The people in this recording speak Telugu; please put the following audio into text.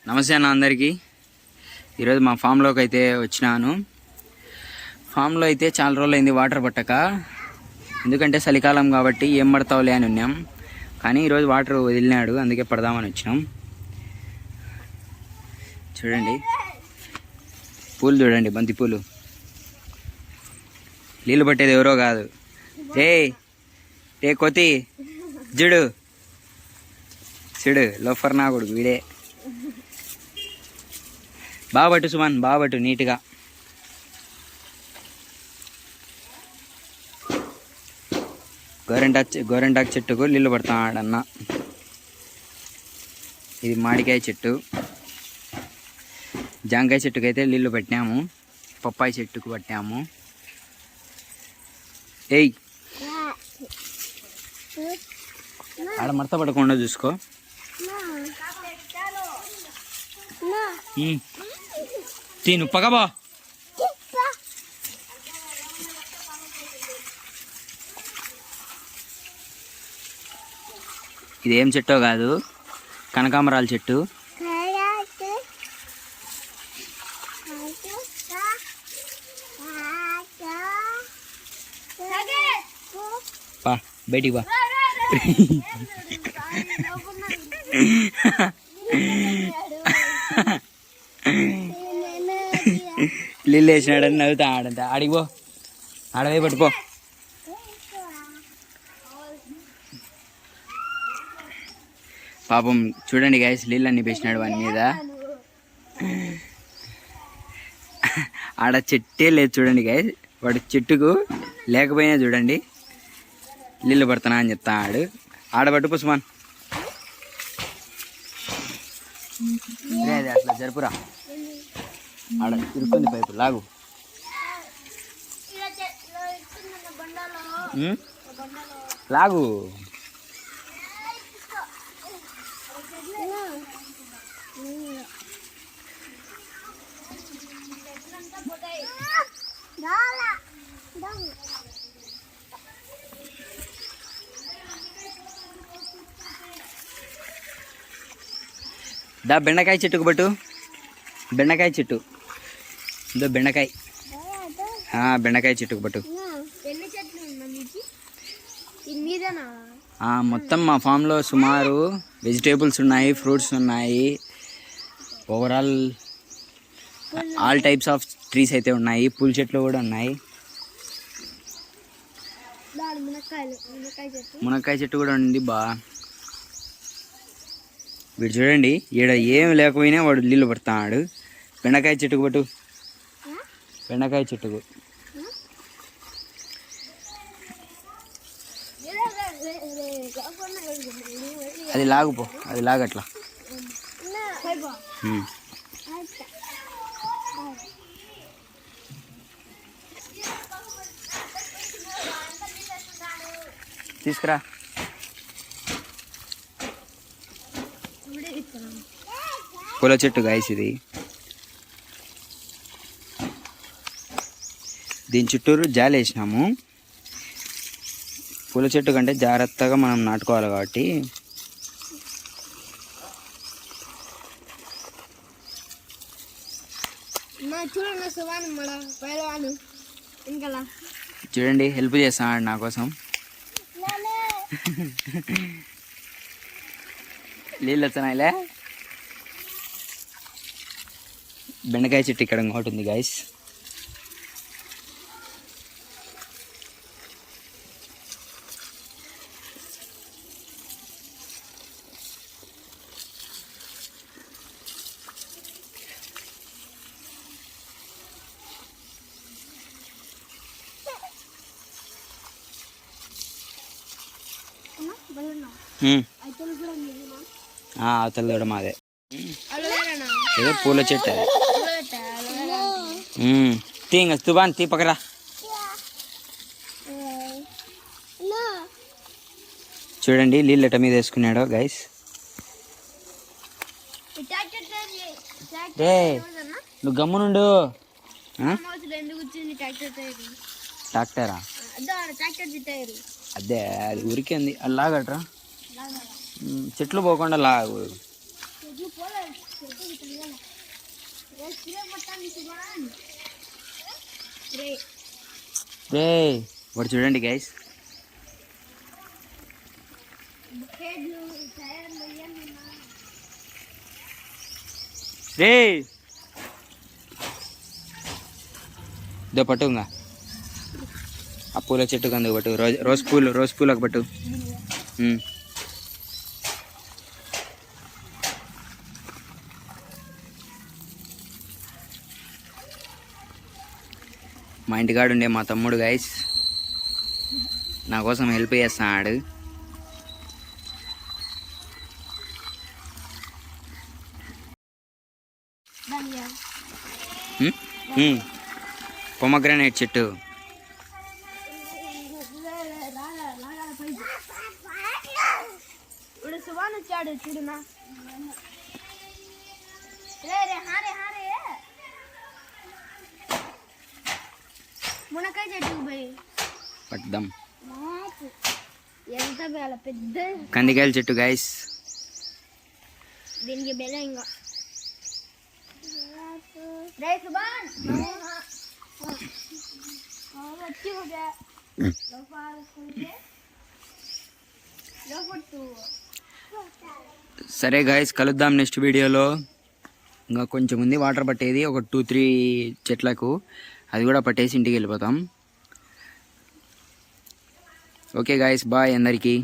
నమస్తే అన్న అందరికీ. ఈరోజు మా ఫామ్లోకి అయితే వచ్చినాను. ఫామ్లో అయితే చాలా రోజులు అయింది వాటర్ పట్టక, ఎందుకంటే చలికాలం కాబట్టి ఏం పడతావులే అని ఉన్నాం. కానీ ఈరోజు వాటర్ వదిలినాడు, అందుకే పడదామని వచ్చినాం. చూడండి పూలు, చూడండి బంతి పూలు. నీళ్ళు పట్టేది ఎవరో కాదు, ఏ కొత్తి జుడు చూడు, లోఫర్ నా కొడుకు వీడే. బాగా పట్టు సుమన్, బాగా పట్టు నీట్గా. గోరెంటాకు చెట్టుకు నీళ్ళు పడతాడన్న. ఇది మామిడికాయ చెట్టు. జాంకాయ చెట్టుకు అయితే నీళ్ళు పట్టినాము, పప్పాయి చెట్టుకు పట్టాము. ఏయ్ ఆడ మడత పడకుండా చూసుకో. తిను పగబా. ఇదేం చెట్టో కాదు, కనకాంబరాల చెట్టు. పా బయటికి బా. లిల్లు వేసినాడని నవ్వుతా ఆడంత. ఆడిపో, ఆడవే పట్టుకో. పాపం చూడండి గాయస్, నీళ్ళు అన్ని వేసినాడు వాని మీద. ఆడ చెట్టే లేదు చూడండి గాయస్. వాడు చెట్టుకు లేకపోయినా చూడండి నీళ్ళు పడుతున్నా అని చెప్తాడు. ఆడ పట్టుకో సుమాన్, అది అట్లా జరుపురా. ఆడ తిరుక్కుంది పైపు, లాగు. లాగు. దా బెండకాయ చెట్టుకు పట్టు. బెండకాయ చెట్టు ఇదో, బెండకాయ బెండకాయ చెట్టుకు పట్టు. మొత్తం మా ఫామ్లో సుమారు వెజిటేబుల్స్ ఉన్నాయి, ఫ్రూట్స్ ఉన్నాయి, overall all types of trees అయితే ఉన్నాయి. పూల చెట్లు కూడా ఉన్నాయి. మునక్కాయ చెట్టు కూడా ఉంది బా. వీడు చూడండి, ఈడ ఏం లేకపోయినా వాడు నీళ్ళు పడుతున్నాడు. బెండకాయ చెట్టుకు పట్టు, బెండకాయ చెట్టుకు. అది లాగుపో, అది లాగట్లా. తీసుకురా. పూల చెట్టు గాయస్ ఇది. దీని చుట్టూరు జాలి వేసినాము. పూల చెట్టు కంటే జాగ్రత్తగా మనం నాటుకోవాలి కాబట్టి. చూడండి హెల్ప్ చేస్తాడు నా కోసం. నీళ్ళు వచ్చినాయిలే. బెండకాయ చెట్టు ఇక్కడ ఇంకోటి ఉంది గాయస్. అవతల కూడా మాదే. ఏదో పూల చెట్టు అది. తీంగ తుబాన్ తీ పక్కరా. చూడండి నీళ్ళు ఎట మీద వేసుకున్నాడో గైస్. నువ్వు గమ్మునుండు. ట్రాక్టరా? అదే అది ఊరికే ఉంది, అది లాగట్రా. చెట్లు పోకుండా లాగు. రే వాడు చూడండి గైస్. రే ఇదో పట్టు ఇంకా ఆ పూల చెట్టుకు అందుకు పట్టు. రోజ్ పూలకు పట్టు. మా ఇంటికాడు ఉండే మా తమ్ముడు గైస్ నా కోసం హెల్ప్ చేస్తున్నాడు. పొమగ్రానైట్ చెట్టు. వచ్చాడు చూడునా. మునక్కాయ చెట్టుకు పోయి పట్టుదాం. ఎంత పెద్ద కందికాయల చెట్టు గైస్. దీనికి బెల ఇంకా సరే గైస్, కలుద్దాం నెక్స్ట్ వీడియోలో. ఇంకా కొంచెం ఉంది వాటర్ పట్టేది, ఒక 2-3 చెట్లకు. అది కూడా పట్టేసి ఇంటికి వెళ్ళిపోతాం. ఓకే గైస్, బాయ్ అందరికీ.